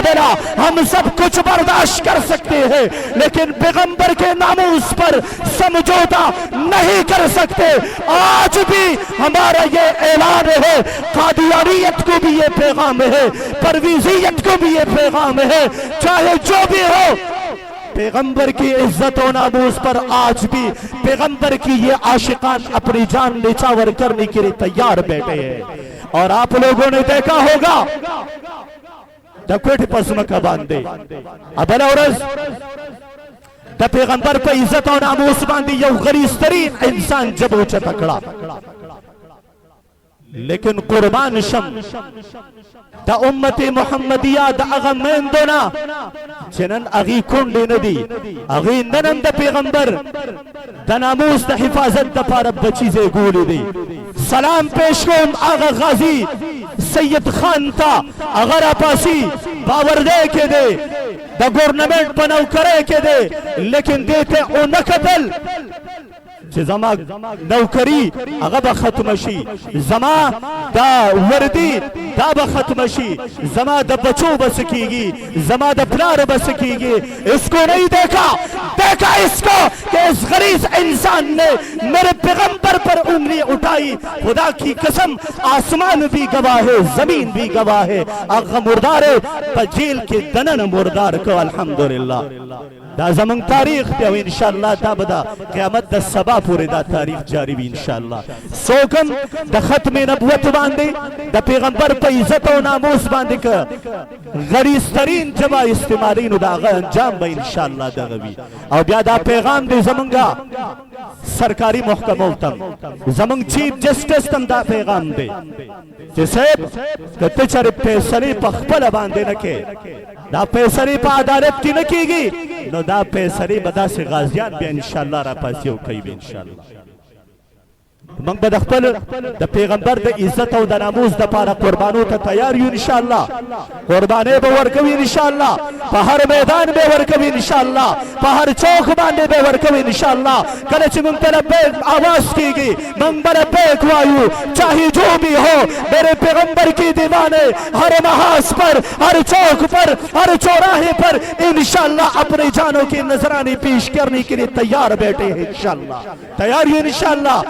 بدلا ہم سب کچھ برداشت کر سکتے ہیں لیکن پیغمبر کے ناموس پر سمجھوتا نہیں کر سکتے۔ آج بھی ہمارا یہ اعلان ہے، قادیانیت کو بھی یہ پیغام ہے، پرویزیت کو بھی یہ پیغام ہے، چاہے جو بھی ہو پیغمبر کی عزت و ناموس پر آج بھی پیغمبر کی یہ عاشقان اپنی جان نچھاور کرنے کے لیے تیار بیٹھے ہیں۔ اور آپ لوگوں نے دیکھا ہوگا دا کوٹھ پسمکہ باندے ابلا ورز دا پیغمبر پہ عزت و ناموس باندی یو غریز ترین انسان جب اچھا تکڑا لیکن قربان شم دا امت محمدیہ دا اغا میندونا چنن اغی کنڈی ندی اغی ننن دا پیغمبر دا ناموس دا حفاظت دا پارب بچیزے گولی دی۔ سلام پیش کن آغا غازی سید خان تا اگر اپاسی باوردے کے دے دا گورنمنٹ پناو کرے کے دے لیکن دیتے او نکتل زما نوکری اغا با ختم شی، زما دا وردی دا با ختم شی، زما دا بچو بسکی گی، زما دا پلار بسکی گی۔ اس کو نہیں دیکھا، دیکھا اس کو کہ اس غریز انسان نے میرے پیغمبر پر انگلی اٹھائی۔ خدا کی قسم آسمان بھی گواہ ہے، زمین بھی گواہ ہے، اغا مردار پجیل کے دنن مردار کو الحمدللہ۔ دا زمان تاریخ دے و انشاءاللہ دا بدا قیامت دا سبا پورے دا تاریخ جاری بھی انشاءاللہ۔ سوکم دا ختم نبوت باندے دا پیغمبر پہ عزت و ناموس باندے کا غریز ترین جمع استعمالین دا غا انجام با انشاءاللہ دا غوی۔ اور بیا دا پیغام دے زمانگا سرکاری محکمہ تم زمان چیف جسٹس تم دا پیغام دے جسے کتے چر پیسری پخپل باندے نکے دا پیسری پا عدالت کی نکی گی نو دا پیسری بدا سے غازیان بھی انشاءاللہ را پاسیو کئی بھی انشاءاللہ۔ منگ بدخپل دا پیغمبر دا عزت و دا ناموس دا پارا قربانو تا تیار یو انشاءاللہ، قربانے بے ورکوی انشاءاللہ، پہر میدان بے ورکوی انشاءاللہ، پہر چوک باندے بے ورکوی انشاءاللہ۔ کلچ منگ تیرا بیگ آواز کی گی منگ برا بیگ وایو چاہی جو بھی ہو میرے پیغمبر کی دیوانے ہر محاس پر، ہر چوک پر، ہر چوراہے پر انشاءاللہ اپنے جانوں کی نظرانی پیش کرنے کے لیے تیار بیٹھے ہیں انشاءاللہ، تیار یو انشاءاللہ۔